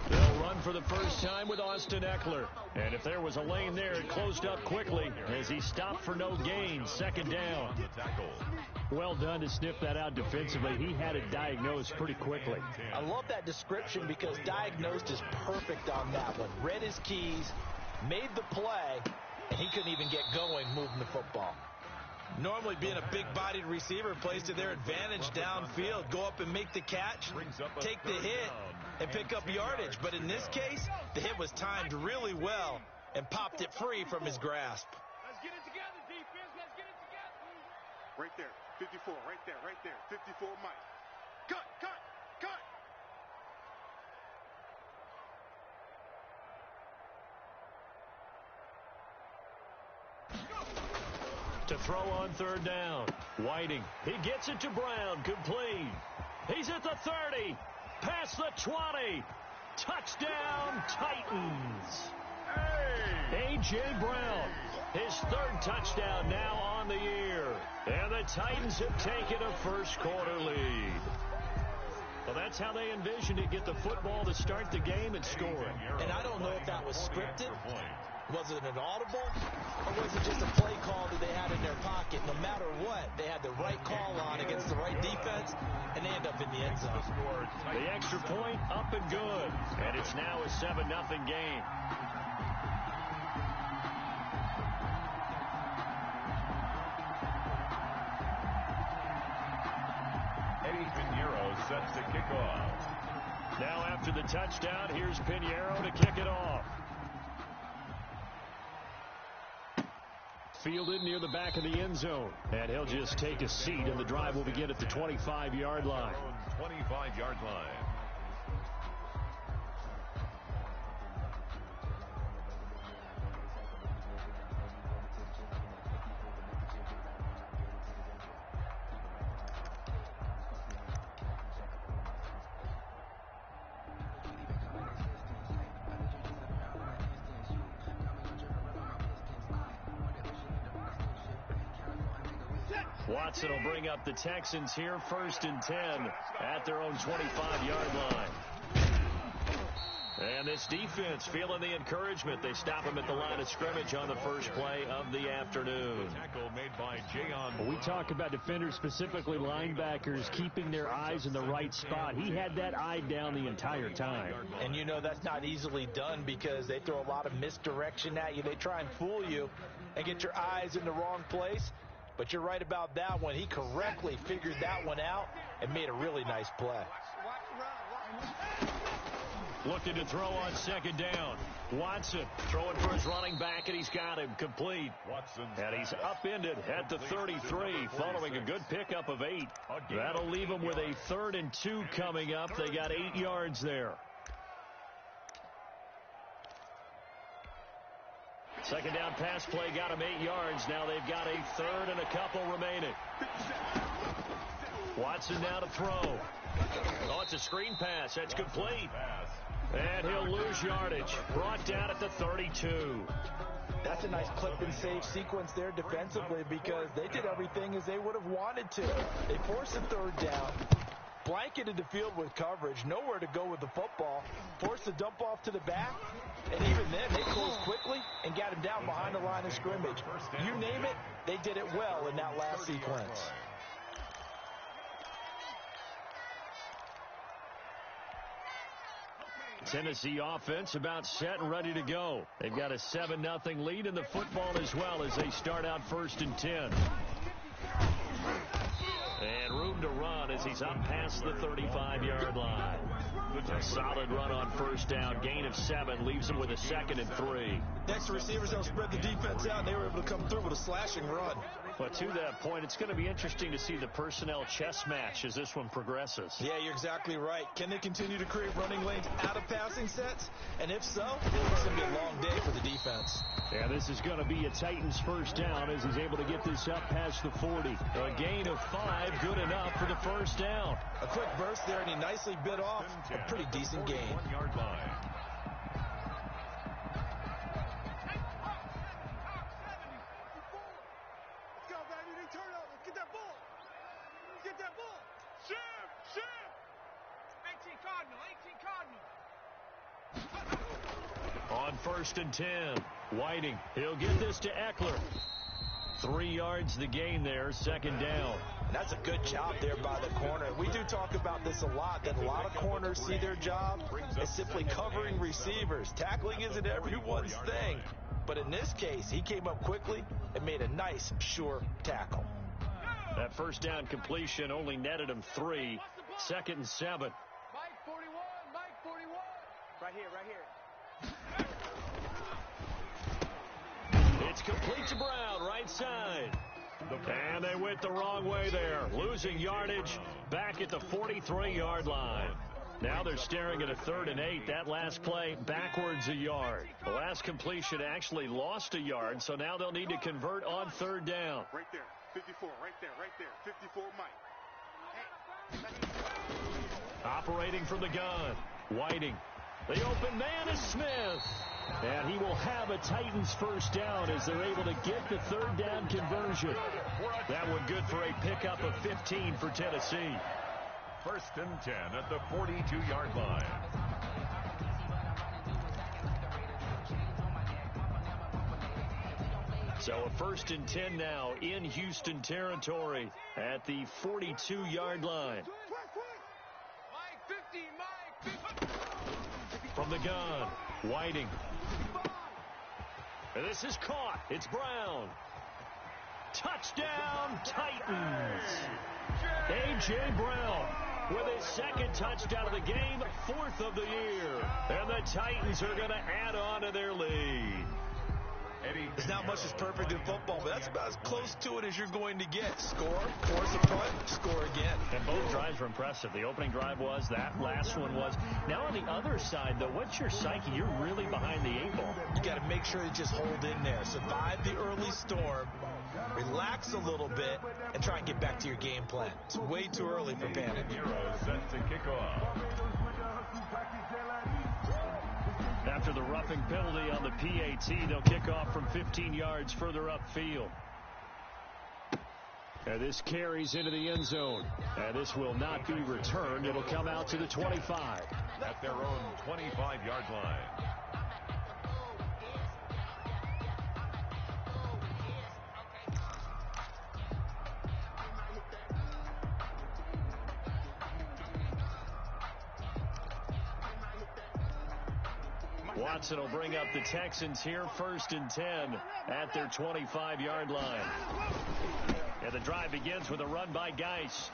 They'll run for the first time with Austin Eckler. And if there was a lane there, it closed up quickly as he stopped for no gain. Second down. Well done to sniff that out defensively. He had it diagnosed pretty quickly. I love that description because diagnosed is perfect on that one. Read his keys, made the play, and he couldn't even get going moving the football. Normally being a big-bodied receiver plays to their advantage downfield. Go up and make the catch, take the hit, and pick up yardage. But in this case, the hit was timed really well and popped it free from his grasp. Let's get it together, defense. Let's get it together. Right there. 54. Right there. 54, Mike. Cut. To throw on third down. Whiting. He gets it to Brown. Complete. He's at the 30. Past the 20. Touchdown, Titans. A.J. Brown. His third touchdown now on the year. And the Titans have taken a first-quarter lead. Well, that's how they envisioned it. Get the football to start the game and score it. And I don't know if that was scripted. Was it an audible, or was it just a play call that they had in their pocket? No matter what, they had the right call on against the right defense, and they end up in the end zone. The extra point up and good, and it's now a 7-0 game. Eddie Pinheiro sets the kickoff. Now after the touchdown, here's Pinheiro to kick it off. Fielded near the back of the end zone. And he'll just take a seat, and the drive will begin at the 25-yard line. 25-yard line. Watson will bring up the Texans here, 1st and 10 at their own 25-yard line. And this defense feeling the encouragement. They stop him at the line of scrimmage on the first play of the afternoon. Tackle made by Jayon. We talk about defenders, specifically linebackers, keeping their eyes in the right spot. He had that eye down the entire time. And you know that's not easily done because they throw a lot of misdirection at you. They try and fool you and get your eyes in the wrong place. But you're right about that one. He correctly figured that one out and made a really nice play. Looking to throw on second down. Watson throwing for his running back, and he's got him complete. And he's upended at the 33 following a good pickup of 8. That'll leave him with a 3rd and 2 coming up. They got 8 yards there. Second down pass play got him 8 yards. Now they've got a 3rd and a couple remaining. Watson now to throw. Oh, it's a screen pass. That's complete. And he'll lose yardage. Brought down at the 32. That's a nice clip and save sequence there defensively because they did everything as they would have wanted to. They forced a 3rd down, blanketed the field with coverage, nowhere to go with the football, forced the dump off to the back, and even then they closed quickly and got him down behind the line of scrimmage. You name it, they did it well in that last sequence. Tennessee offense about set and ready to go. They've got a 7-0 lead in the football as well as they start out 1st and 10. And room to run as he's up past the 35-yard line. A solid run on 1st down. Gain of 7 leaves him with a 2nd and 3. Next receivers don't spread the defense out, and they were able to come through with a slashing run. But to that point, it's going to be interesting to see the personnel chess match as this one progresses. Yeah, you're exactly right. Can they continue to create running lanes out of passing sets? And if so, it's going to be a long day for the defense. Yeah, this is going to be a Titans 1st down as he's able to get this up past the 40. A gain of 5, good enough for the 1st down. A quick burst there, and he nicely bit off a pretty decent gain. 1-yard line. On 1st and 10, Whiting. He'll get this to Eckler. 3 yards the gain there, 2nd down. And that's a good job there by the corner. We do talk about this a lot, that a lot of corners see their job as simply covering receivers. Tackling isn't everyone's thing. But in this case, he came up quickly and made a nice, sure tackle. That 1st down completion only netted him 3. 2nd and 7. Mike 41, Mike 41. Right here, right here. It's complete to Brown, right side. And they went the wrong way there, losing yardage back at the 43-yard line. Now they're staring at a 3rd and 8. That last play, backwards a yard. The last completion actually lost a yard, so now they'll need to convert on 3rd down. Right there. 54, right there, right there. 54, Mike. Operating from the gun, Whiting. The open man is Smith. And he will have a Titans 1st down as they're able to get the 3rd down conversion. That one good for a pickup of 15 for Tennessee. 1st and 10 at the 42-yard line. So a 1st and 10 now in Houston territory at the 42-yard line. Mike 50, Mike 50. From the gun, Whiting. And this is caught. It's Brown. Touchdown, Titans. A.J. Brown with his 2nd touchdown of the game, 4th of the year. And the Titans are going to add on to their lead. There's not much that's perfect in football, but that's about as close to it as you're going to get. Score, force a punt, score again. And both drives were impressive. The opening drive was, that last one was. Now on the other side, though, what's your psyche? You're really behind the 8 ball. You got to make sure you just hold in there. Survive the early storm, relax a little bit, and try and get back to your game plan. It's way too early for panic. Hero set to kick off. After the roughing penalty on the PAT, they'll kick off from 15 yards further upfield. And this carries into the end zone. And this will not be returned. It'll come out to the 25. At their own 25-yard line. Watson will bring up the Texans here, 1st and 10 at their 25-yard line. And the drive begins with a run by Geis.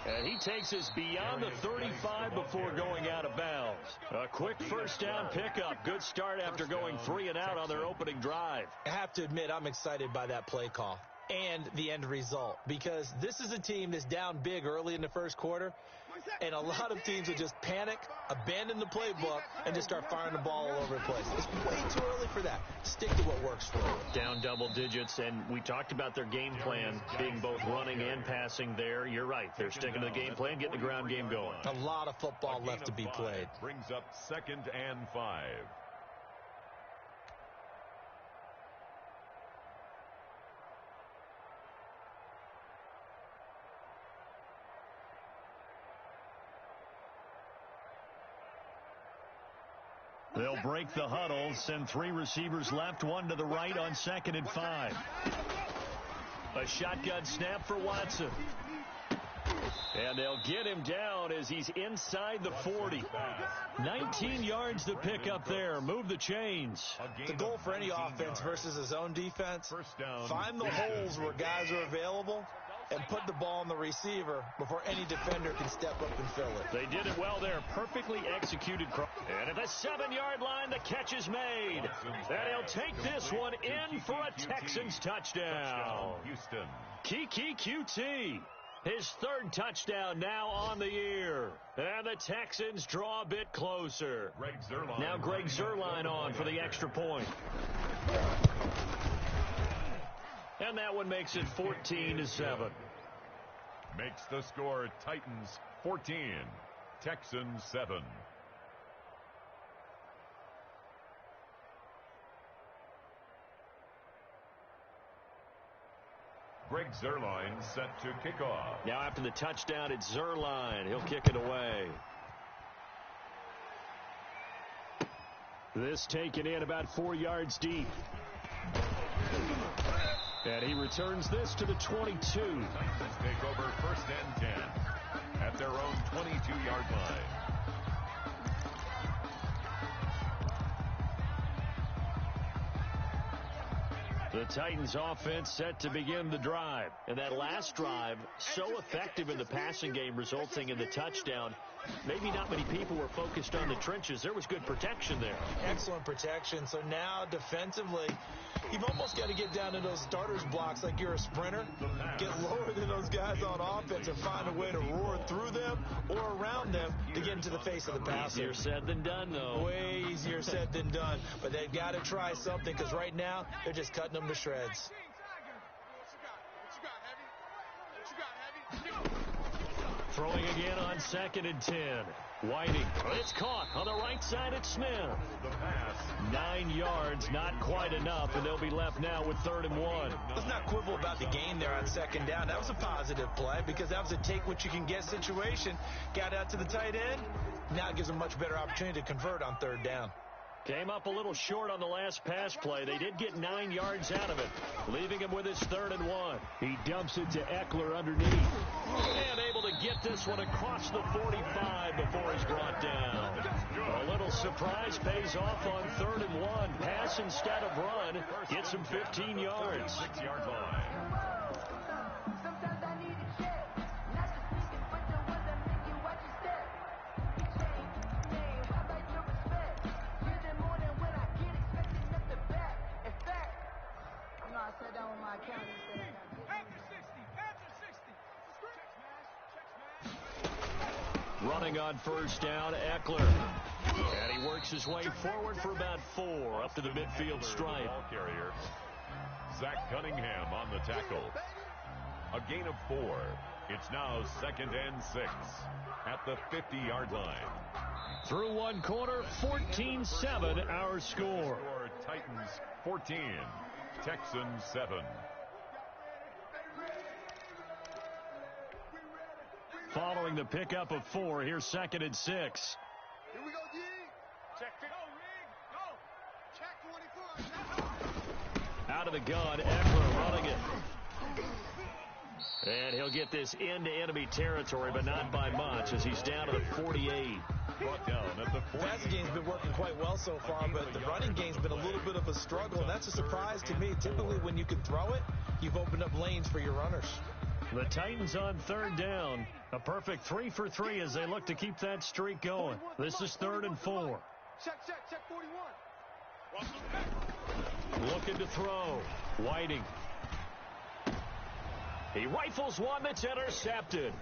And he takes us beyond the 35 before going out of bounds. A quick 1st down pickup. Good start after going 3 and out on their opening drive. I have to admit, I'm excited by that play call and the end result, because this is a team that's down big early in the 1st quarter, and a lot of teams will just panic, abandon the playbook, and just start firing the ball all over the place. It's way too early for that. Stick to what works for you. Down double digits, and we talked about their game plan being both running and passing there. You're right. They're sticking to the game plan, getting the ground game going. A lot of football left to be played. Brings up 2nd and 5. They'll break the huddle, send 3 receivers left, 1 to the right on 2nd and 5. A shotgun snap for Watson. And they'll get him down as he's inside the 40. 19 yards to pick up there. Move the chains. The goal for any offense versus his own defense, find the holes where guys are available and put the ball on the receiver before any defender can step up and fill it. They did it well there. Perfectly executed. And at the 7-yard line, the catch is made. And he'll take this one in for a Texans touchdown. Houston. Kiki QT. His 3rd touchdown now on the year. And the Texans draw a bit closer. Now Greg Zuerlein on for the extra point. And that one makes it 14-7. Makes the score Titans 14, Texans 7. Greg Zuerlein set to kick off. Now after the touchdown, it's Zuerlein. He'll kick it away. This taken in about 4 yards deep. And he returns this to the 22. Titans take over 1st and 10 at their own 22-yard line. The Titans offense set to begin the drive. And that last drive, so effective in the passing game, resulting in the touchdown. Maybe not many people were focused on the trenches. There was good protection there. Excellent protection. So now defensively, you've almost got to get down to those starters blocks like you're a sprinter. Get lower than those guys on offense and find a way to roar through them or around them to get into the face of the passer. Easier said than done, though. Way easier said than done. But they've got to try something because right now they're just cutting them to shreds. Throwing again on 2nd and 10. Whiting. It's caught on the right side at Smith. 9 yards, not quite enough, and they'll be left now with 3rd and 1. Let's not quibble about the gain there on 2nd down. That was a positive play because that was a take-what-you-can-get situation. Got out to the tight end. Now it gives them a much better opportunity to convert on 3rd down. Came up a little short on the last pass play. They did get 9 yards out of it, leaving him with his 3rd and 1. He dumps it to Eckler underneath. And able to get this one across the 45 before he's brought down. A little surprise pays off on 3rd and 1. Pass instead of run. Gets him 15 yards. 6-yard line. Running on 1st down, Eckler. And he works his way forward for about 4 up to the midfield stripe. Ball carrier, Zach Cunningham on the tackle. A gain of 4. It's now 2nd and 6 at the 50-yard line. Through one quarter, 14-7 our score. Titans 14, Texans 7. Following the pickup of 4, here's 2nd and 6. Here we go, D. Check 50. Go, Rig. Go. Check 24. Out of the gun, Eckler running it. And he'll get this into enemy territory, but not by much, as he's down to the 48. Brought down at the 40. Passing game's been working quite well so far, but the running game's been a little bit of a struggle, and that's a surprise to me. Typically, when you can throw it, you've opened up lanes for your runners. The Titans on 3rd down. A perfect 3 for 3 as they look to keep that streak going. This is 3rd and 4. Check 41. Looking to throw. Whiting. He rifles one that's intercepted.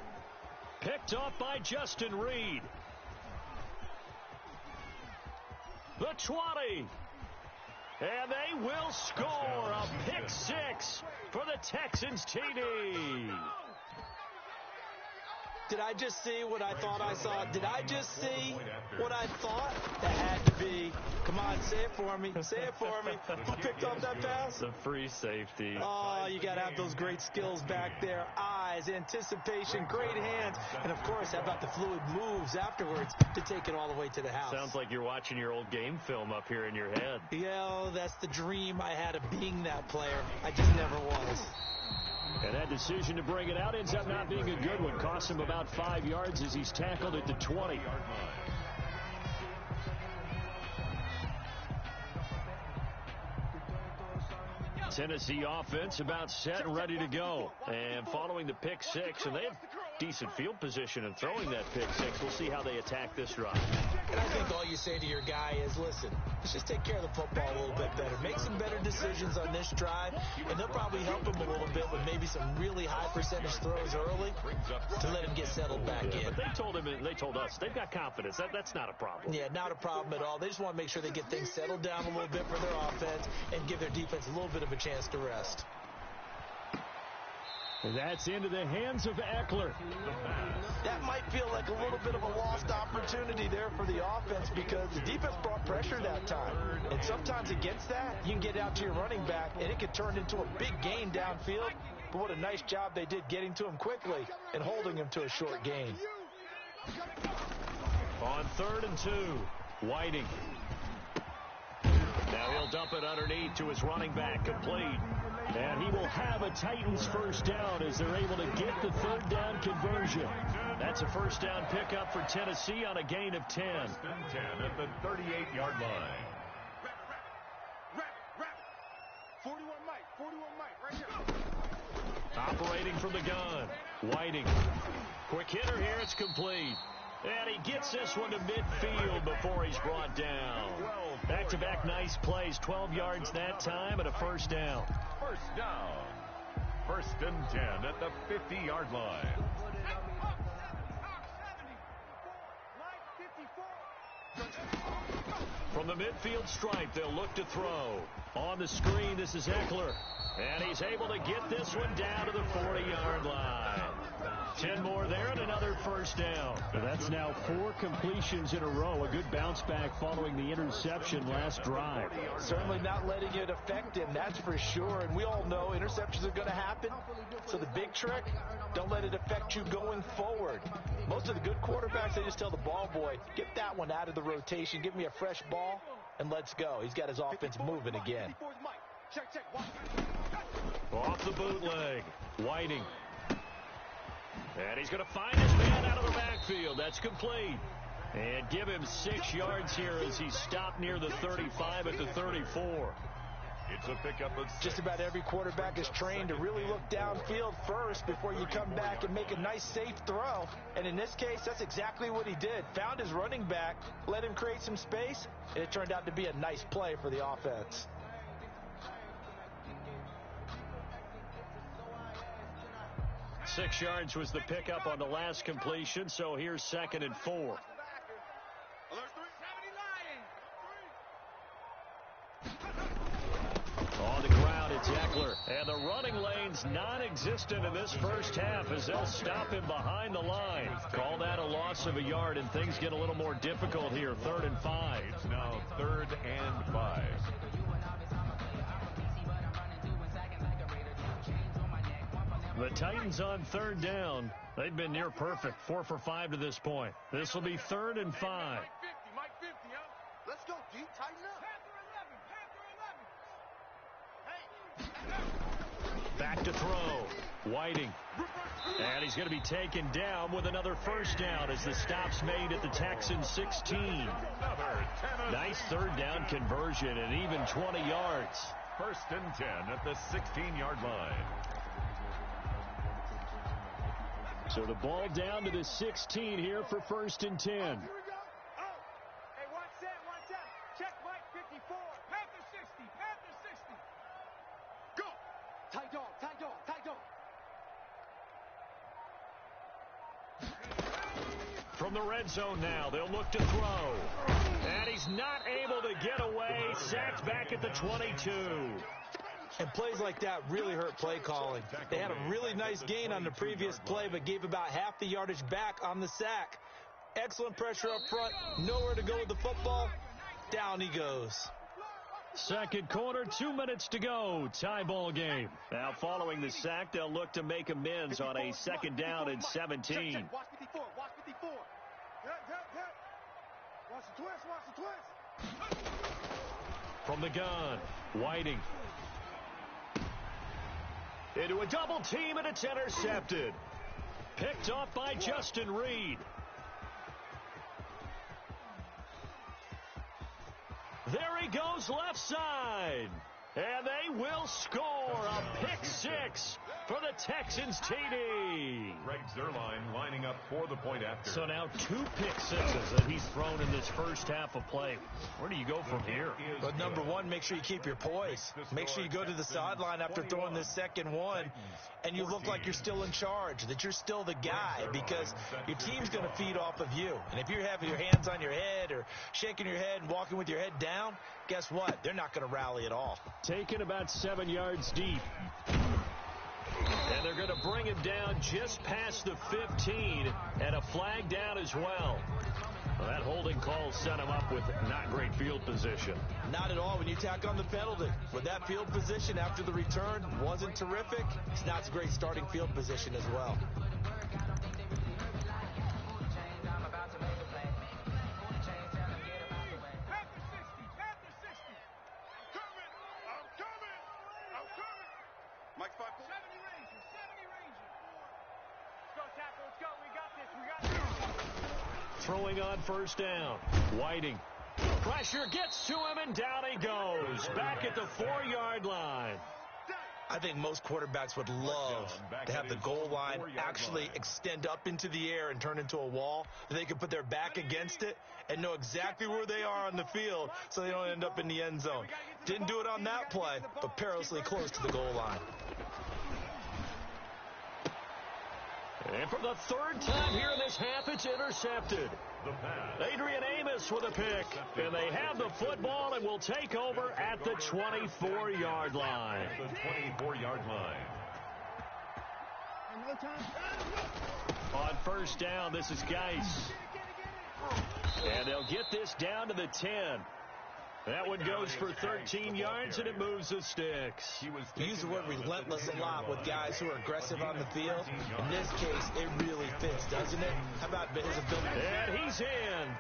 Picked off by Justin Reed. The 20. And they will score a pick 6 for the Texans TD. Did I just see what I thought I saw? Did I just see what I thought? That had to be. Come on, say it for me. Say it for me. Who picked up that pass? The free safety. Oh, you got to have those great skills back there. Eyes, anticipation, great hands. And, of course, how about the fluid moves afterwards to take it all the way to the house? Sounds like you're watching your old game film up here in your head. Yeah, that's the dream I had of being that player. I just never was. And that decision to bring it out ends up not being a good one. Costs him about 5 yards as he's tackled at the 20. Tennessee offense about set and ready to go. And following the pick 6, and they have decent field position in throwing that pick 6. We'll see how they attack this drive. And I think all you say to your guy is, listen, let's just take care of the football a little bit better. Make some better decisions on this drive, and they'll probably help him a little bit with maybe some really high percentage throws early to let him get settled back in. But they told him, and they told us, they've got confidence. That's not a problem. Yeah, not a problem at all. They just want to make sure they get things settled down a little bit for their offense and give their defense a little bit of a chance to rest. And that's into the hands of Eckler. That might feel like a little bit of a lost opportunity there for the offense because the defense brought pressure that time. And sometimes against that, you can get out to your running back, and it can turn into a big gain downfield. But what a nice job they did getting to him quickly and holding him to a short gain. On 3rd and 2, Whiting. Now he'll dump it underneath to his running back, complete. And he will have a Titans first down as they're able to get the third down conversion. That's a first down pickup for Tennessee on a gain of 10. 10 at the 38-yard line. 41 Mike, right here. Operating from the gun. Whiting. Quick hitter here. It's complete. And he gets this one to midfield before he's brought down. Back-to-back nice plays. 12 yards that time and a first down. First down. First and 10 at the 50-yard line. From the midfield stripe, they'll look to throw. On the screen, this is Eckler. And he's able to get this one down to the 40-yard line. 10 more there and another first down. That's now 4 completions in a row. A good bounce back following the interception last drive. Certainly not letting it affect him, that's for sure. And we all know interceptions are going to happen. So the big trick, don't let it affect you going forward. Most of the good quarterbacks, they just tell the ball boy, get that one out of the rotation, give me a fresh ball, and let's go. He's got his offense moving again. Off the bootleg. Whiting. And he's going to find his man out of the backfield. That's complete. And give him 6 yards here as he's stopped near the 35 at the 34. It's a pickup of 6. Just about every quarterback is trained to really look downfield first before you come back and make a nice, safe throw. And in this case, that's exactly what he did. Found his running back, let him create some space, and it turned out to be a nice play for the offense. Six yards was the pickup on the last completion, so here's 2nd and 4. On the ground, it's Eckler. And the running lane's non-existent in this first half as they'll stop him behind the line. Call that a loss of a yard, and things get a little more difficult here. 3rd and 5. It's now 3rd and 5. The Titans on 3rd down. They've been near perfect. 4 for 5 to this point. This will be 3rd and 5. Mike 50, huh? Let's go, G. Tighten up. Back to throw. Whiting. And he's going to be taken down with another first down as the stop's made at the Texans 16. Nice 3rd down conversion and even 20 yards. 1st and 10 at the 16-yard line. So the ball down to the 16 here for 1st and 10. Here we go. Oh. Hey, watch that. Check Mike 54. Panther 60. Go. Tight dog. From the red zone now, they'll look to throw. And he's not able to get away. Sacked back at the 22. And plays like that really hurt play calling. They had a really nice gain on the previous play, but gave about half the yardage back on the sack. Excellent pressure up front. Nowhere to go with the football. Down he goes. Second quarter, 2 minutes to go. Tie ball game. Now following the sack, they'll look to make amends on a 2nd down and 17. Check. Watch 54. Watch the twist. From the gun, Whiting. Into a double team, and it's intercepted. Picked off by Justin Reed. There he goes left side. And they will score a pick 6 for the Texans TD. Greg Zuerlein lining up for the point after. So now 2 pick 6s that he's thrown in this first half of play. Where do you go from here? But number one, make sure you keep your poise. Make sure you go to the sideline after throwing this second one, and you look like you're still in charge, that you're still the guy, because your team's going to feed off of you. And if you're having your hands on your head or shaking your head and walking with your head down, guess what? They're not going to rally at all. Taken about 7 yards deep. And they're going to bring him down just past the 15, and a flag down as well. Well, that holding call set him up with not great field position. Not at all when you tack on the penalty. With that field position after the return wasn't terrific, it's not a great starting field position as well. throwing on first down. Whiting. Pressure gets to him, and down he goes. Back at the 4-yard line. I think most quarterbacks would love to have the goal line actually extend up into the air and turn into a wall. They can put their back against it and know exactly where they are on the field so they don't end up in the end zone. Didn't do it on that play, but perilously close to the goal line. And for the 3rd time here in this half, it's intercepted. Adrian Amos with a pick. And they have the football and will take over at the 24-yard line. The 24-yard line. On first down, this is Geis. And they'll get this down to the 10. That one goes for 13 yards, and it moves the sticks. You use the word relentless a lot with guys who are aggressive on the field. In this case, it really fits, doesn't it? How about his ability? And he's in.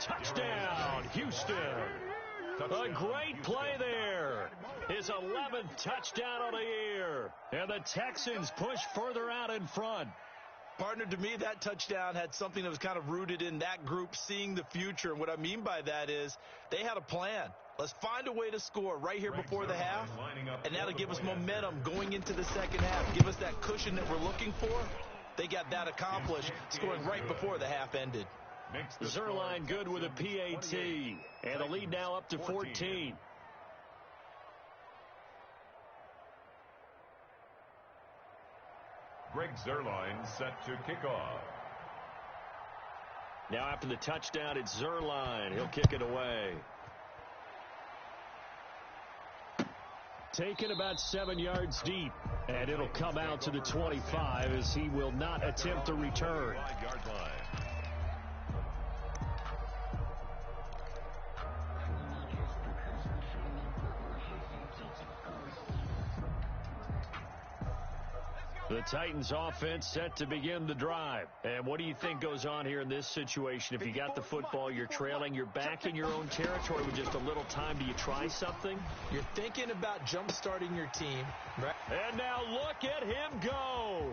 Touchdown, Houston. A great play there. His 11th touchdown of the year. And the Texans push further out in front. Partner, to me, that touchdown had something that was kind of rooted in that group seeing the future. And what I mean by that is they had a plan. Let's find a way to score right here before the half, and that'll give us momentum going into the second half. Give us that cushion that we're looking for. They got that accomplished, scoring right before the half ended. Zerline good with a PAT, and the lead now up to 14. Greg Zerline set to kick off. Now after the touchdown, it's Zerline. He'll kick it away. Taken about 7 yards deep, and it'll come out to the 25 as he will not attempt to return. The Titans offense set to begin the drive. And what do you think goes on here in this situation? If you got the football, you're trailing, you're back in your own territory with just a little time. Do you try something? You're thinking about jump-starting your team. Right? And now look at him go.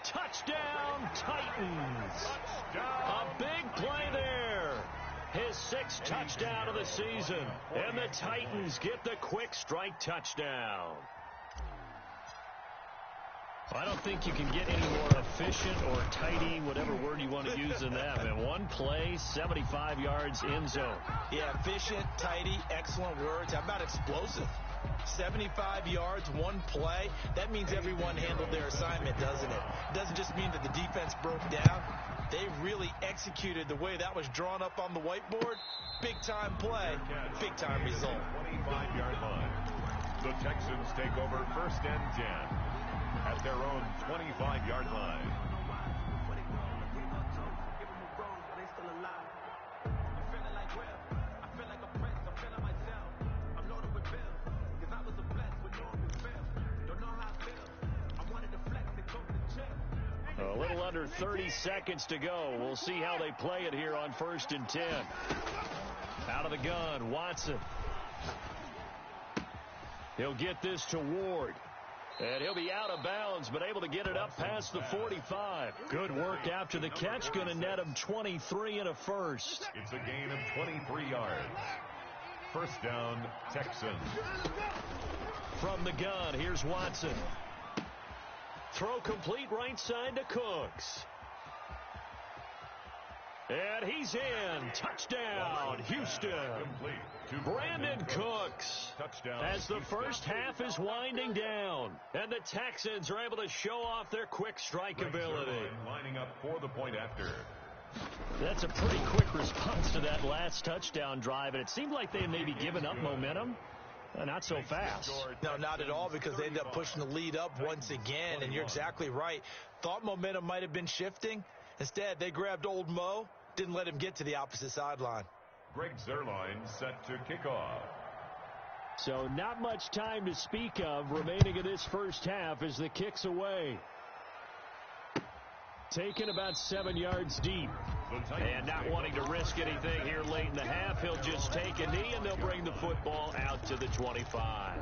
Touchdown, Titans. A big play there. His 6th touchdown of the season. And the Titans get the quick strike touchdown. I don't think you can get any more efficient or tidy, whatever word you want to use in that. And one play, 75 yards in zone. Yeah, efficient, tidy, excellent words. How about explosive? 75 yards, one play. That means everyone handled their assignment, doesn't it? It doesn't just mean that the defense broke down. They really executed the way that was drawn up on the whiteboard. Big-time play, big-time result. 25-yard line. The Texans take over 1st and 10. At their own 25-yard line. A little under 30 seconds to go. We'll see how they play it here on 1st and 10. Out of the gun, Watson. He'll get this to Ward. And he'll be out of bounds, but able to get it up past the 45. Good work after the catch. Going to net him 23 and a first. It's a gain of 23 yards. First down, Texans. From the gun, here's Watson. Throw complete right side to Cooks. And he's in. Touchdown, Houston. Brandon Cooks. Touchdown. As the first half is winding down. And the Texans are able to show off their quick strike ability. Lining up for the point after. That's a pretty quick response to that last touchdown drive. And it seemed like they had maybe given up momentum. Not so fast. No, not at all, because they ended up pushing the lead up once again. And you're exactly right. Thought momentum might have been shifting. Instead, they grabbed old Mo, didn't let him get to the opposite sideline. Greg Zerline set to kick off. So not much time to speak of remaining in this first half as the kick's away. Taken about 7 yards deep. And not wanting to risk anything here late in the half, he'll just take a knee and they'll bring the football out to the 25.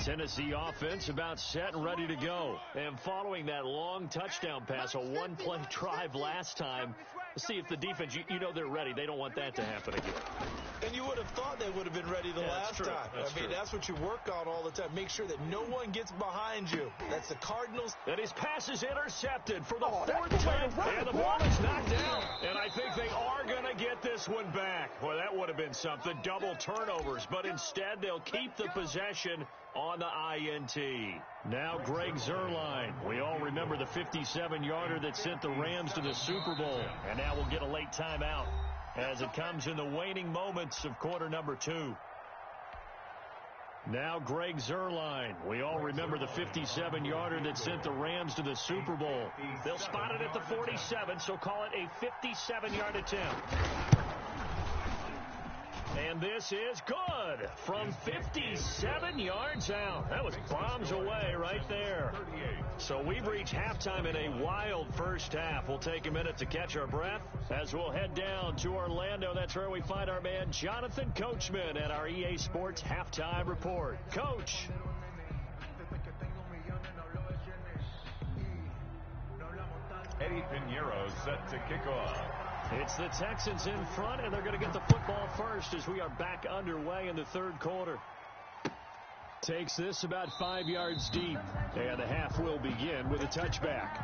Tennessee offense about set and ready to go. And following that long touchdown pass, a one-play drive last time, see if the defense, you know they're ready. They don't want that to happen again. And you would have thought they would have been ready the last time. That's what you work on all the time. Make sure that no one gets behind you. That's the Cardinals. And his pass is intercepted for the fourth time. And the ball is knocked down. And I think they are going to get this one back. Boy, that would have been something. Double turnovers. But instead, they'll keep the possession on the INT. Now Greg Zuerlein. We all remember the 57-yarder that sent the Rams to the Super Bowl. And now we'll get a late timeout as it comes in the waning moments of quarter number 2. Now Greg Zuerlein. We all remember the 57-yarder that sent the Rams to the Super Bowl. They'll spot it at the 47, so call it a 57-yard attempt. And this is good from 57 yards out. That was bombs away right there. So we've reached halftime in a wild first half. We'll take a minute to catch our breath as we'll head down to Orlando. That's where we find our man Jonathan Coachman at our EA Sports Halftime Report. Coach. Eddie Pinheiro set to kick off. It's the Texans in front, and they're going to get the football first as we are back underway in the third quarter. Takes this about 5 yards deep, and the half will begin with a touchback.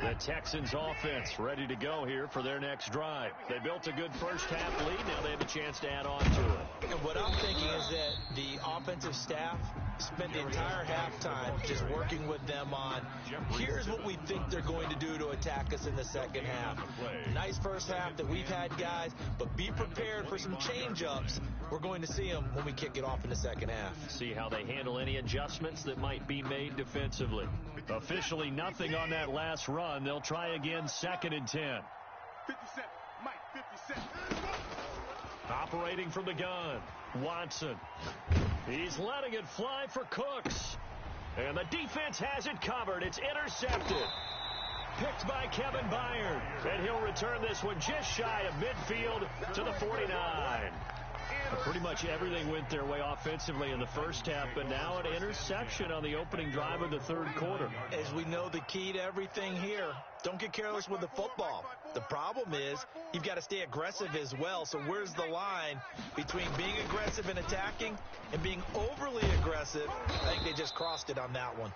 The Texans offense ready to go here for their next drive. They built a good first half lead. Now they have a chance to add on to it. And what I'm thinking is that the offensive staff spent the entire halftime just working with them on, here's what we think they're going to do to attack us in the second half. Nice first half that we've had, guys, but be prepared for some change-ups. We're going to see them when we kick it off in the second half. See how they handle any adjustments that might be made defensively. Officially nothing on that last run. They'll try again, 2nd and 10. 57. Mike, 57. Operating from the gun, Watson. He's letting it fly for Cooks. And the defense has it covered. It's intercepted. Picked by Kevin Byard. And he'll return this one just shy of midfield to the 49. Pretty much everything went their way offensively in the first half, but now an interception on the opening drive of the third quarter. As we know, the key to everything here, don't get careless with the football. The problem is you've got to stay aggressive as well. So where's the line between being aggressive and attacking and being overly aggressive? I think they just crossed it on that one.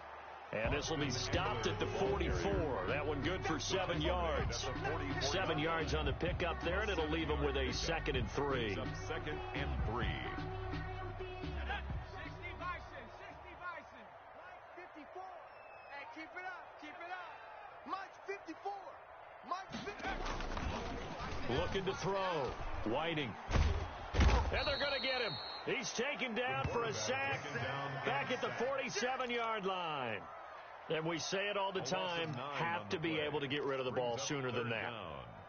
And this will be stopped at the 44. That one good for 7 yards. 7 yards on the pickup there, and it'll leave them with a 2nd and 3. 2nd and 3. 60 Bison. Mike 54. Hey, keep it up. Mike 54. Mike 54. Looking to throw. Whiting. And they're going to get him. He's taken down for a sack back at the 47-yard line. And we say it all the time, have to be able to get rid of the ball sooner than that.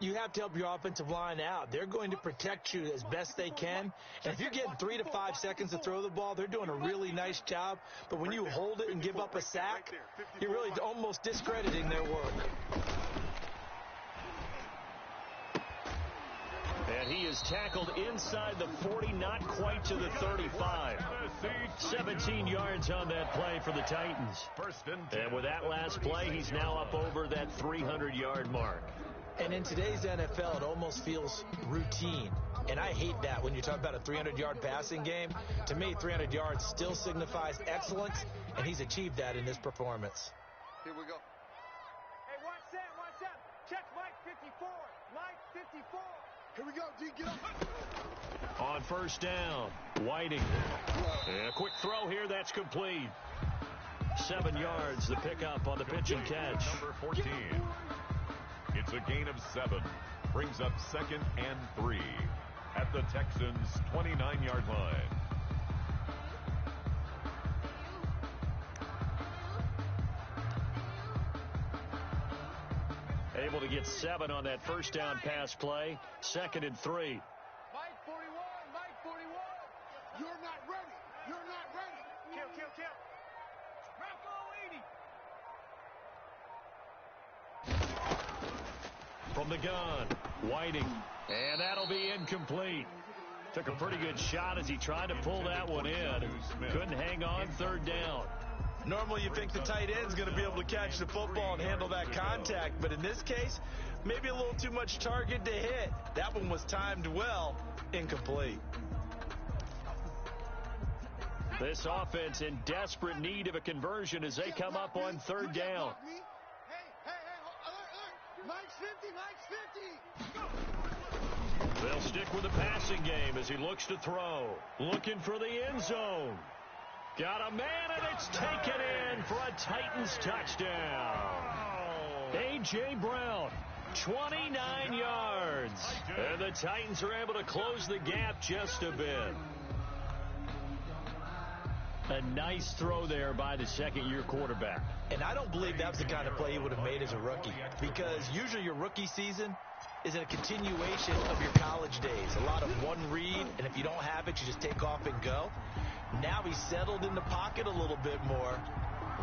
You have to help your offensive line out. They're going to protect you as best they can. And if you're getting 3 to 5 seconds to throw the ball, they're doing a really nice job. But when you hold it and give up a sack, you're really almost discrediting their work. And he is tackled inside the 40, not quite to the 35. 17 yards on that play for the Titans. And with that last play, he's now up over that 300-yard mark. And in today's NFL, it almost feels routine. And I hate that when you talk about a 300-yard passing game. To me, 300 yards still signifies excellence, and he's achieved that in this performance. Here we go. Hey, watch that. Check Mike 54. Mike 54. Here we go, D. Get up. On first down, Whiting. And a quick throw here, that's complete. 7 yards, the pickup on the pitch and catch. Number 14. It's a gain of 7. Brings up 2nd and 3 at the Texans' 29-yard line. Able to get 7 on that first down pass play. 2nd and 3. Mike 41. You're not ready. Kill. Rocco 80. From the gun, Whiting. And that'll be incomplete. Took a pretty good shot as he tried to pull that one in. Couldn't hang on third down. Normally you think the tight end's going to be able to catch the football and handle that contact, but in this case, maybe a little too much target to hit. That one was timed well, incomplete. This offense in desperate need of a conversion as they come up on third down. Mike's 50, Mike's 50. They'll stick with the passing game as he looks to throw. Looking for the end zone. Got a man, and it's taken in for a Titans touchdown. A.J. Brown, 29 yards. And the Titans are able to close the gap just a bit. A nice throw there by the second-year quarterback. And I don't believe that was the kind of play he would have made as a rookie, because usually your rookie season is a continuation of your college days. A lot of one read, and if you don't have it, you just take off and go. Now he's settled in the pocket a little bit more,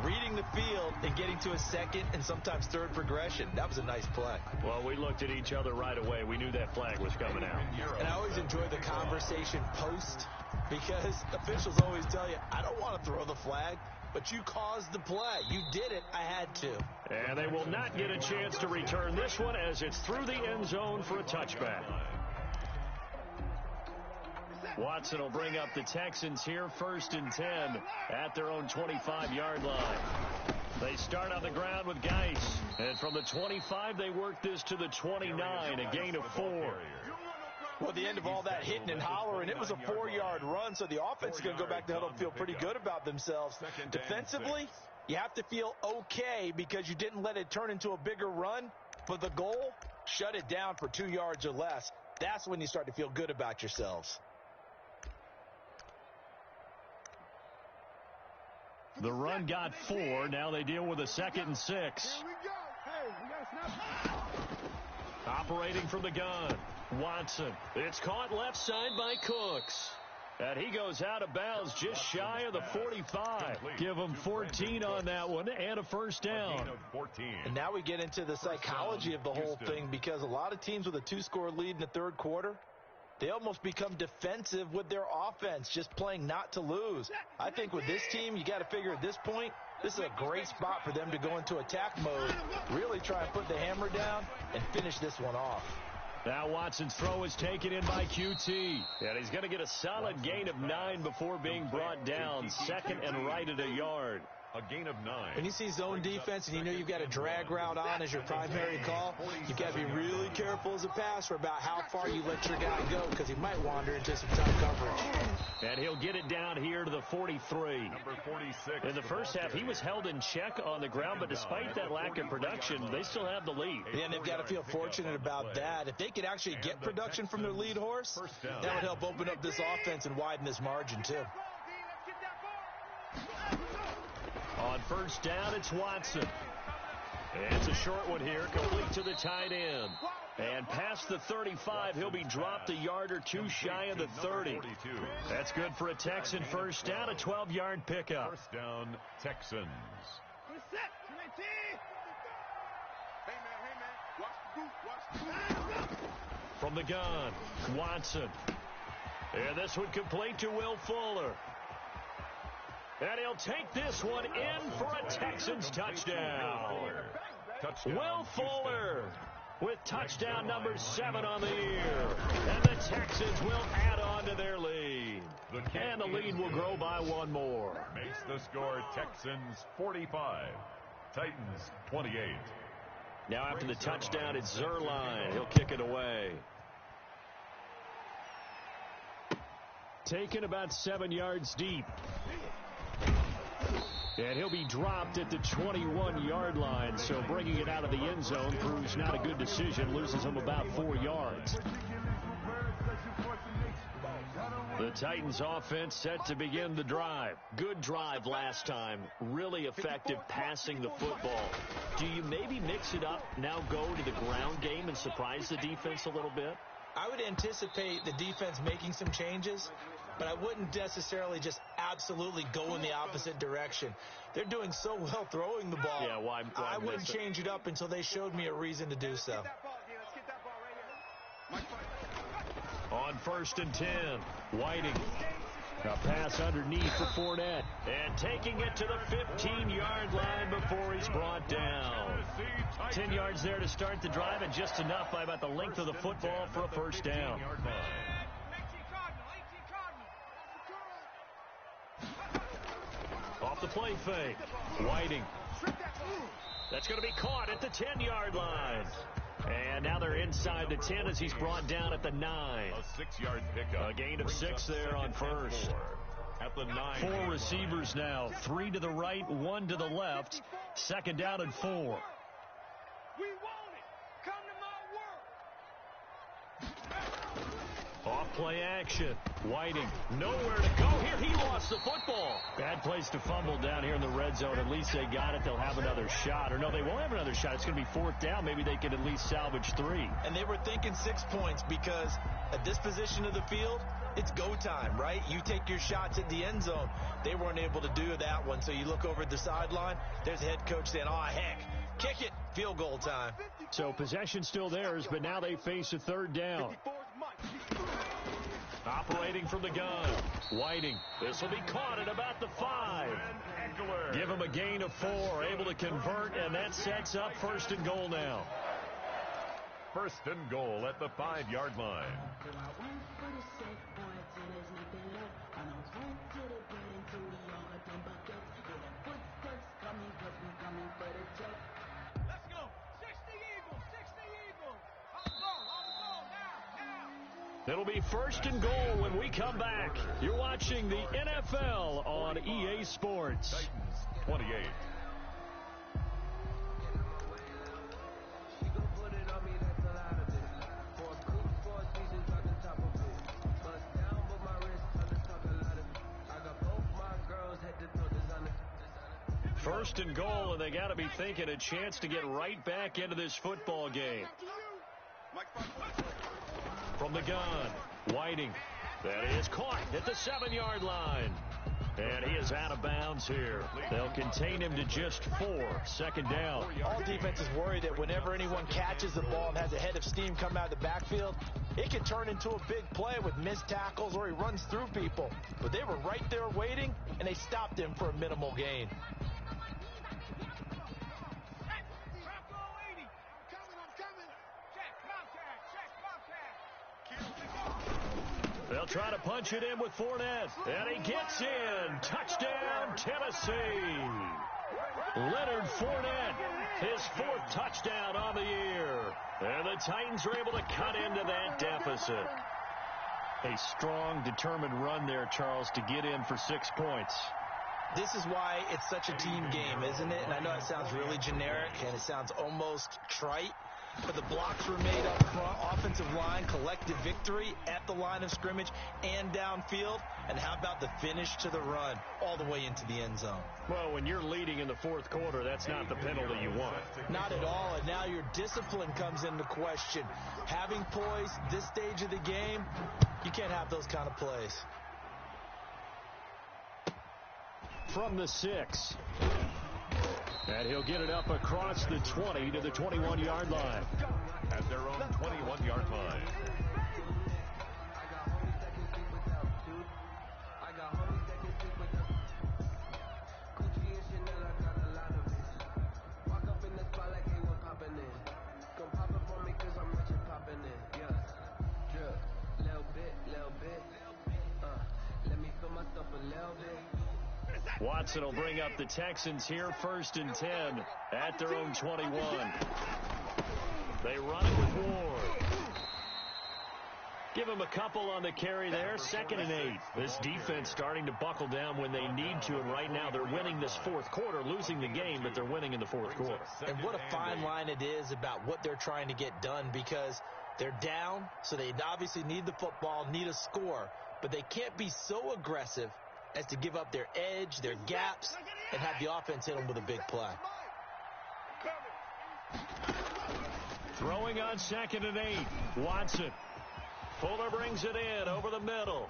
reading the field and getting to a second and sometimes third progression. That was a nice play. Well, we looked at each other right away. We knew that flag was coming out. And I always enjoy the conversation post, because officials always tell you, I don't want to throw the flag, but you caused the play. You did it. I had to. And they will not get a chance to return this one as it's through the end zone for a touchback. Watson will bring up the Texans here, 1st and 10 at their own 25-yard line. They start on the ground with Geis. And from the 25, they work this to the 29, a gain of 4. Well, at the end of all that hitting and hollering, it was a 4-yard run, so the offense is going to go back to huddle and feel pretty good about themselves. Defensively, you have to feel okay because you didn't let it turn into a bigger run. But the goal, shut it down for 2 yards or less. That's when you start to feel good about yourselves. The run got 4. Now they deal with a 2nd and 6. Here we go. Hey, we got to snap. Operating from the gun, Watson. It's caught left side by Cooks. And he goes out of bounds just shy of the 45. Give him 14 on that one and a first down. And now we get into the psychology of the whole thing, because a lot of teams with a 2-score lead in the third quarter, they almost become defensive with their offense, just playing not to lose. I think with this team, you got to figure at this point, this is a great spot for them to go into attack mode, really try and put the hammer down and finish this one off. Now Watson's throw is taken in by QT. And he's going to get a solid gain of 9 before being brought down. 2nd and right at a yard. A gain of 9. When you see zone defense and you know you've got a drag route on as your primary call, you've got to be really careful as a passer about how far you let your guy go, because he might wander into some tough coverage. And he'll get it down here to the 43. Number 46. In the first half, he was held in check on the ground, but despite that lack of production, they still have the lead. Yeah, and they've got to feel fortunate about that. If they could actually get production from their lead horse, that would help open up this offense and widen this margin too. On first down, it's Watson. It's a short one here, complete to the tight end. And past the 35, he'll be dropped a yard or two shy of the 30. That's good for a Texan first down, a 12-yard pickup. First down, Texans. From the gun, Watson. And this one complete to Will Fuller. And he'll take this one in for a Texans touchdown. Will Fuller with touchdown number 7 on the year. And the Texans will add on to their lead. And the lead will grow by 1 more. Makes the score Texans 45, Titans 28. Now after the touchdown, it's Zerline. He'll kick it away. Taken about 7 yards deep. And he'll be dropped at the 21-yard line, so bringing it out of the end zone proves not a good decision, loses him about 4 yards. The Titans offense set to begin the drive. Good drive last time. Really effective passing the football. Do you maybe mix it up, now go to the ground game and surprise the defense a little bit? I would anticipate the defense making some changes, but I wouldn't necessarily just absolutely go in the opposite direction. They're doing so well throwing the ball. Yeah, why I wouldn't change it up until they showed me a reason to do so. On 1st and 10, Whiting. A pass underneath for Fournette. And taking it to the 15-yard line before he's brought down. 10 yards there to start the drive, and just enough by about the length of the football for a first down. Off the play fake. Whiting. That's going to be caught at the 10-yard line. And now they're inside the 10 as he's brought down at the 9. A 6-yard pickup. A gain of 6 there on first. At the 9. 4 receivers now. 3 to the right, 1 to the left. 2nd down and 4. We want it. Come to my work. Off play action. Whiting, nowhere to go here. He lost the football. Bad place to fumble down here in the red zone. At least they got it. They'll have another shot. Or no, they won't have another shot. It's going to be 4th down. Maybe they could at least salvage 3. And they were thinking 6 points because at this position of the field, it's go time, right? You take your shots at the end zone. They weren't able to do that one. So you look over at the sideline. There's the head coach saying, oh, heck, kick it. Field goal time. So possession still theirs, but now they face a 3rd down. Operating from the gun. Whiting. This will be caught at about the 5. Give him a gain of 4. Able to convert, and that sets up 1st and goal now. 1st and goal at the 5-yard line. Let's go. 60 Eagles. 60 Eagles. On now. It'll be 1st and goal when we come back. You're watching the NFL on EA Sports. Titans 28. First and goal, and they got to be thinking a chance to get right back into this football game. From the gun, Whiting. That is caught at the 7-yard line. And he is out of bounds here. They'll contain him to just 4. 2nd down. All defenses worry that whenever anyone catches the ball and has a head of steam come out of the backfield, it can turn into a big play with missed tackles or he runs through people. But they were right there waiting, and they stopped him for a minimal gain. They'll try to punch it in with Fournette. And he gets in. Touchdown, Tennessee. Leonard Fournette, his 4th touchdown on the year. And the Titans are able to cut into that deficit. A strong, determined run there, Charles, to get in for 6 points. This is why it's such a team game, isn't it? And I know it sounds really generic and it sounds almost trite, but the blocks were made up front, offensive line, collective victory at the line of scrimmage and downfield. And how about the finish to the run all the way into the end zone? Well, when you're leading in the 4th quarter, that's not the penalty you want. Not at all, and now your discipline comes into question. Having poise this stage of the game, you can't have those kind of plays. From the 6. And he'll get it up across the 20 to the 21-yard line. At their own 21-yard line. Watson will bring up the Texans here, 1st and 10 at their own 21. They run it with Ward. Give him a couple on the carry there. 2nd and 8. This defense starting to buckle down when they need to, and right now they're winning this 4th quarter, losing the game, but they're winning in the 4th quarter. And what a fine line it is about what they're trying to get done, because they're down, so they obviously need the football, need a score, but they can't be so aggressive as to give up their edge, their gaps, and have the offense hit them with a big play. Throwing on 2nd and 8. Watson. Fuller brings it in over the middle.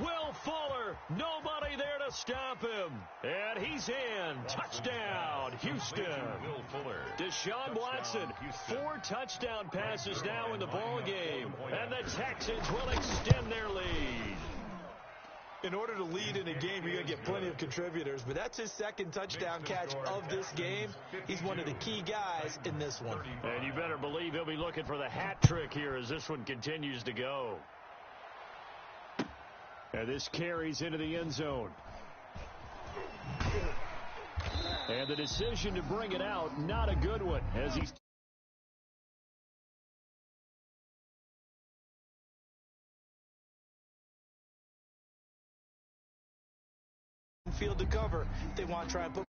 Will Fuller, nobody there to stop him. And he's in. Touchdown, Houston. Will Fuller. Deshaun Watson, 4 touchdown passes now in the ball game. And the Texans will extend their lead. In order to lead in a game, you're going to get plenty of contributors, but that's his second touchdown catch of this game. He's one of the key guys in this one. And you better believe he'll be looking for the hat trick here as this one continues to go. And this carries into the end zone. And the decision to bring it out, not a good one, as he's field to cover. They want to try and put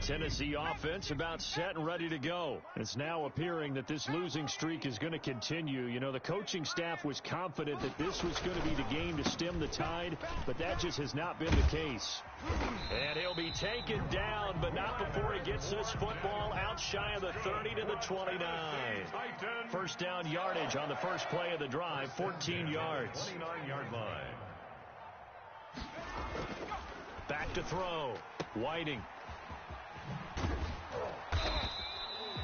Tennessee offense about set and ready to go. It's now appearing that this losing streak is going to continue. You know, the coaching staff was confident that this was going to be the game to stem the tide, but that just has not been the case. And he'll be taken down, but not before he gets this football out shy of the 30 to the 29. First down yardage on the first play of the drive, 14 yards. 29-yard line. Back to throw. Whiting.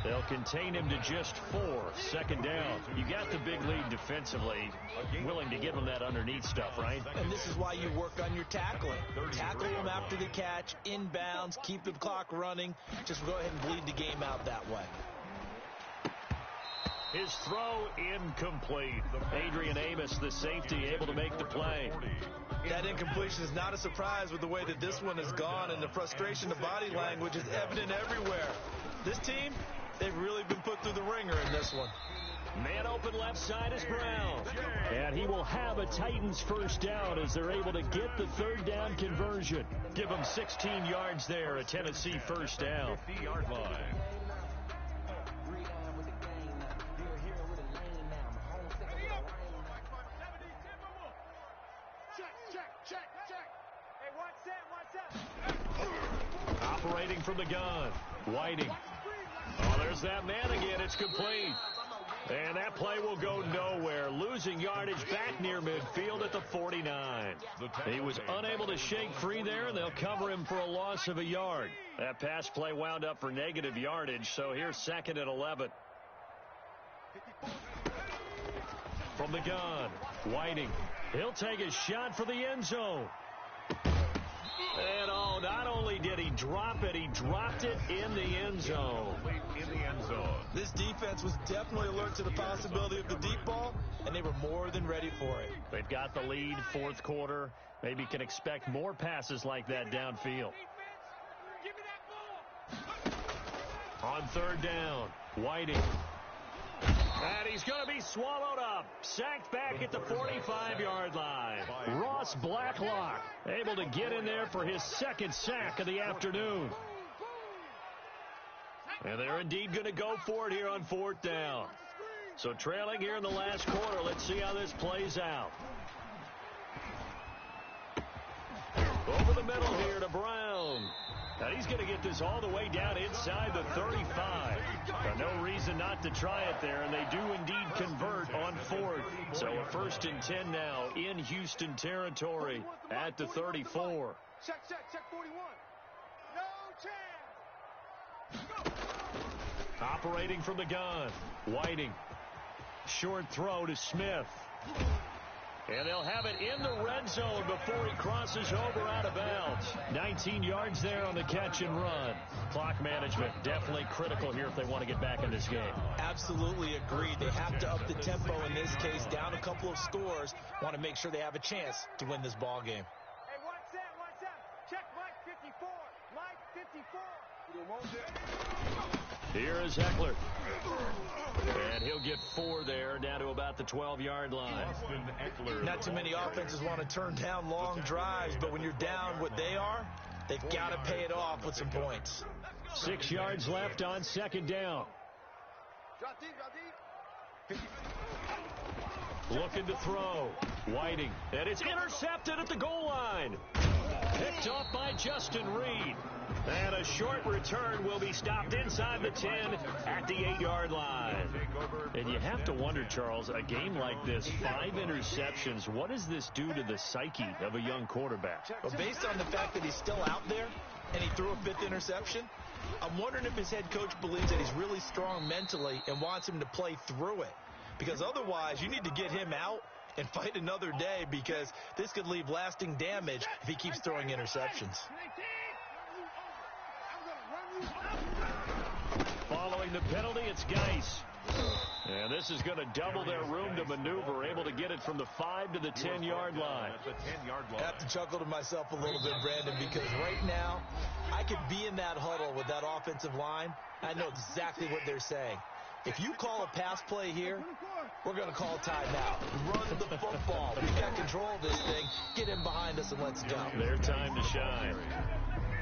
They'll contain him to just 4. Second down. You got the big lead defensively. Willing to give him that underneath stuff, right? And this is why you work on your tackling. Tackle him after the catch, inbounds, keep the clock running. Just go ahead and bleed the game out that way. His throw incomplete. Adrian Amos, the safety, able to make the play. That incompletion is not a surprise with the way that this one has gone, and the frustration, the body language is evident everywhere. This team, they've really been put through the ringer in this one. Man open left side is Brown. And he will have a Titans first down as they're able to get the third down conversion. Give them 16 yards there, a Tennessee first down. 50-yard line. Operating from the gun. Whiting. Oh, there's that man again. It's complete. And that play will go nowhere. Losing yardage back near midfield at the 49. He was unable to shake free there, and they'll cover him for a loss of a yard. That pass play wound up for negative yardage, so here's second and 11. From the gun, Whiting. He'll take a shot for the end zone. And oh, not only did he drop it, he dropped it in the end zone. This defense was definitely alert to the possibility of the deep ball, and they were more than ready for it. They've got the lead, fourth quarter. Maybe can expect more passes like that downfield. On third down, Whiting. And he's going to be swallowed up. Sacked back at the 45-yard line. Ross Blacklock able to get in there for his second sack of the afternoon. And they're indeed going to go for it here on fourth down. So trailing here in the last quarter. Let's see how this plays out. Over the middle here to Brown. And he's going to get this all the way down inside the 35. No reason not to try it there, and they do indeed convert on fourth. So a 1st and 10 now in Houston territory at the 34. Check 41. No chance. Go. Operating from the gun, Whiting. Short throw to Smith. And they'll have it in the red zone before he crosses over out of bounds. 19 yards there on the catch and run. Clock management definitely critical here if they want to get back in this game. Absolutely agreed. They have to up the tempo in this case. Down a couple of scores. Want to make sure they have a chance to win this ball game. Hey, what's that? Check Mike 54. Mike 54. Here is Eckler. And he'll get 4 there, down to about the 12-yard line. Not too many offenses want to turn down long drives, but when you're down what they are, they've got to pay it off with some points. 6 yards left on second down. Drop deep. Looking to throw. Whiting. And it's intercepted at the goal line. Picked off by Justin Reed. And a short return will be stopped inside the 10 at the 8-yard line. And you have to wonder, Charles, a game like this, 5 interceptions, what does this do to the psyche of a young quarterback? Well, based on the fact that he's still out there and he threw a 5th interception, I'm wondering if his head coach believes that he's really strong mentally and wants him to play through it. Because otherwise, you need to get him out and fight another day, because this could leave lasting damage if he keeps throwing interceptions. Following the penalty, it's Geis. And this is going to double their room to maneuver, able to get it from the 5 to the 10-yard line. I have to chuckle to myself a little bit, Brandon, because right now I could be in that huddle with that offensive line. I know exactly what they're saying. If you call a pass play here, we're going to call a timeout. Run the football. We've got control of this thing. Get in behind us and let's go. Their time to shine.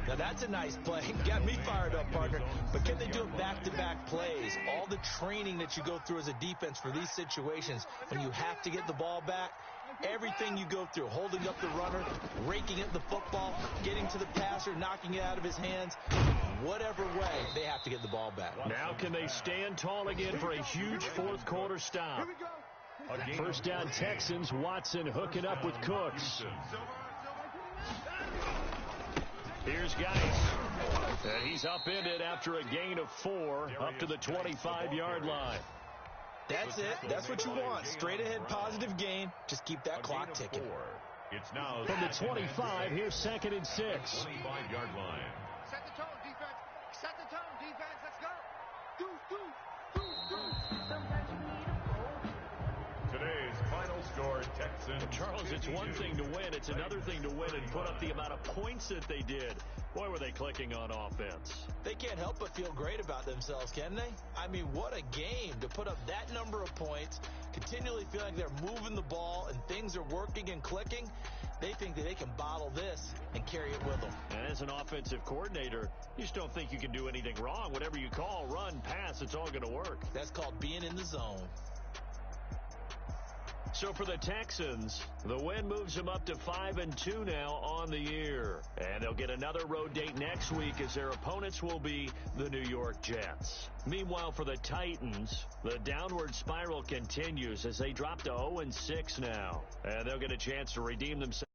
Now, that's a nice play. Got me fired up, partner. But can they do it back-to-back plays? All the training that you go through as a defense for these situations, when you have to get the ball back, everything you go through, holding up the runner, raking at the football, getting to the passer, knocking it out of his hands, whatever way, they have to get the ball back. Now can they stand tall again for a huge fourth quarter stop? First down, Texans. Watson hooking up with Cooks. Here's Geis. And he's upended after a gain of 4 up to the 25-yard line. That's it. That's what you want. Straight ahead positive gain. Just keep that clock ticking. It's now from the 25. Here's 2nd and 6. 25-yard line. Set the tone, defense. Set the tone, defense. Let's go. Do. Today's final score, Texans. Charles, it's one thing to win. It's another thing to win and put up the amount of points that they did. Boy, were they clicking on offense. They can't help but feel great about themselves, can they? I mean, what a game to put up that number of points, continually feeling like they're moving the ball and things are working and clicking. They think that they can bottle this and carry it with them. And as an offensive coordinator, you just don't think you can do anything wrong. Whatever you call, run, pass, it's all going to work. That's called being in the zone. So for the Texans, the win moves them up to 5-2 now on the year. And they'll get another road date next week as their opponents will be the New York Jets. Meanwhile, for the Titans, the downward spiral continues as they drop to 0-6 now. And they'll get a chance to redeem themselves.